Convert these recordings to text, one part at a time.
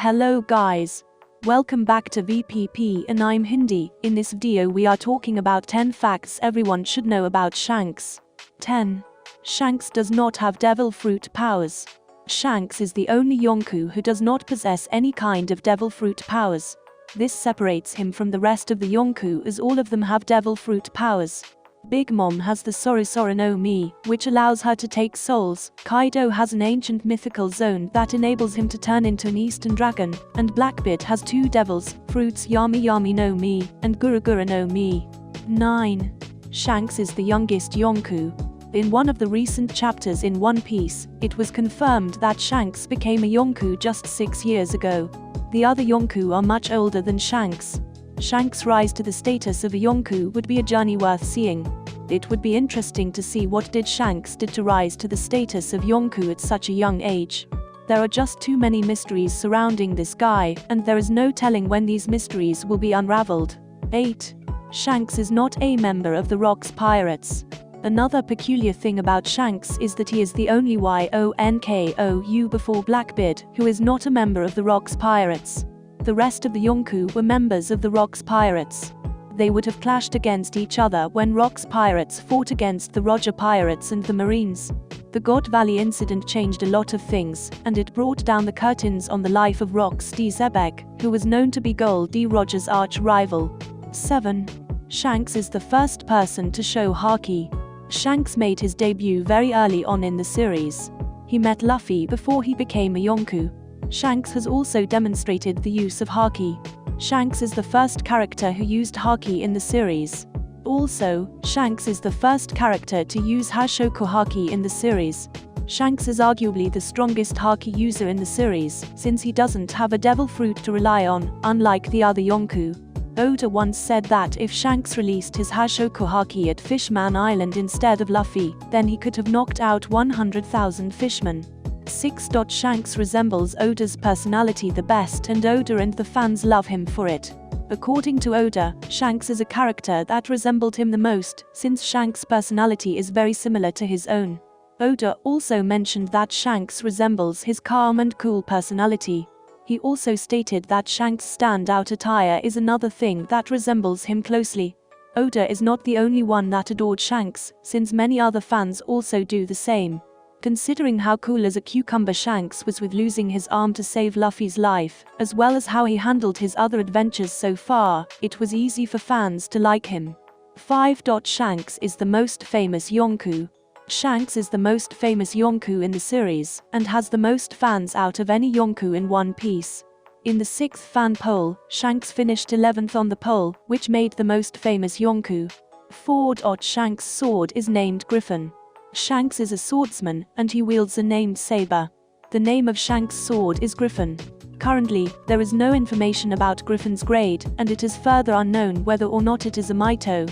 Hello guys. Welcome back to VPP and I'm Hindi. In this video we are talking about 10 facts everyone should know about Shanks. 10. Shanks does not have devil fruit powers. Shanks is the only Yonkou who does not possess any kind of devil fruit powers. This separates him from the rest of the Yonkou as all of them have devil fruit powers. Big Mom has the Sorosoro no Mi, which allows her to take souls. Kaido has an ancient mythical zone that enables him to turn into an eastern dragon, and Blackbeard has two devils, fruits Yami Yami no Mi, and Gura Gura no Mi. 9. Shanks is the youngest Yonkou. In one of the recent chapters in One Piece, it was confirmed that Shanks became a Yonkou just 6 years ago. The other Yonkou are much older than Shanks. Shanks' rise to the status of a Yonkou would be a journey worth seeing. It would be interesting to see what Shanks did to rise to the status of Yonkou at such a young age. There are just too many mysteries surrounding this guy, and there is no telling when these mysteries will be unraveled. 8. Shanks is not a member of the Rocks Pirates. Another peculiar thing about Shanks is that he is the only Yonkou before Blackbeard who is not a member of the Rocks Pirates. The rest of the Yonkou were members of the Rocks Pirates. They would have clashed against each other when Rocks Pirates fought against the Roger Pirates and the Marines. The God Valley incident changed a lot of things, and it brought down the curtains on the life of Rox D. Zebek, who was known to be Gold D. Roger's arch-rival. 7. Shanks is the first person to show Haki. Shanks made his debut very early on in the series. He met Luffy before he became a Yonkou. Shanks has also demonstrated the use of Haki. Shanks is the first character who used Haki in the series. Also, Shanks is the first character to use Hashoku Haki in the series. Shanks is arguably the strongest Haki user in the series, since he doesn't have a devil fruit to rely on, unlike the other Yonkou. Oda once said that if Shanks released his Hashoku Haki at Fishman Island instead of Luffy, then he could have knocked out 100,000 fishmen. 6. Shanks resembles Oda's personality the best, and Oda and the fans love him for it. According to Oda, Shanks is a character that resembled him the most, since Shanks' personality is very similar to his own. Oda also mentioned that Shanks resembles his calm and cool personality. He also stated that Shanks' standout attire is another thing that resembles him closely. Oda is not the only one that adored Shanks, since many other fans also do the same. Considering how cool as a cucumber Shanks was with losing his arm to save Luffy's life, as well as how he handled his other adventures so far, it was easy for fans to like him. 5. Shanks is the most famous Yonkou. Shanks is the most famous Yonkou in the series, and has the most fans out of any Yonkou in One Piece. In the 6th fan poll, Shanks finished 11th on the poll, which made the most famous Yonkou. 4. Shanks' sword is named Griffin. Shanks is a swordsman, and he wields a named saber. The name of Shanks' sword is Griffin. Currently, there is no information about Griffin's grade, and it is further unknown whether or not it is a Mito.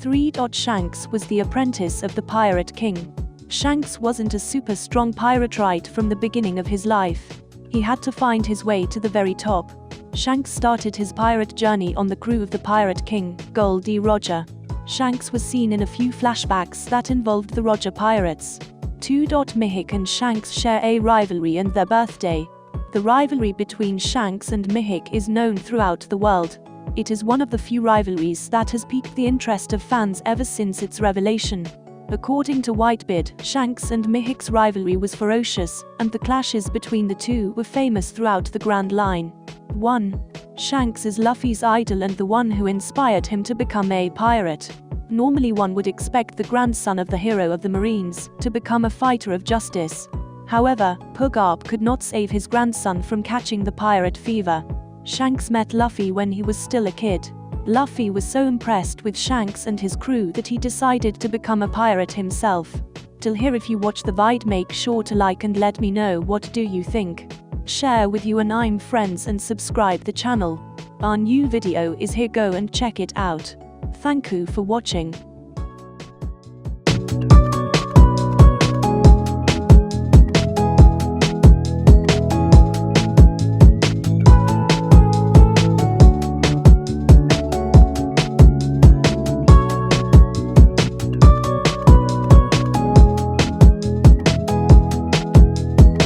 3. Shanks was the apprentice of the Pirate King. Shanks wasn't a super strong pirate right from the beginning of his life. He had to find his way to the very top. Shanks started his pirate journey on the crew of the Pirate King, Gold D. Roger. Shanks was seen in a few flashbacks that involved the Roger Pirates. 2. Mihawk and Shanks share a rivalry and their birthday. The rivalry between Shanks and Mihawk is known throughout the world. It is one of the few rivalries that has piqued the interest of fans ever since its revelation. According to Whitebeard, Shanks and Mihawk's rivalry was ferocious, and the clashes between the two were famous throughout the Grand Line. 1. Shanks is Luffy's idol and the one who inspired him to become a pirate. Normally one would expect the grandson of the hero of the Marines to become a fighter of justice. However, Pugarp could not save his grandson from catching the pirate fever. Shanks met Luffy when he was still a kid. Luffy was so impressed with Shanks and his crew that he decided to become a pirate himself. Till here, if you watch the vid, make sure to like and let me know what do you think. Share with you and I'm friends and subscribe the channel. Our new video is here, go and check it out. Thank you for watching.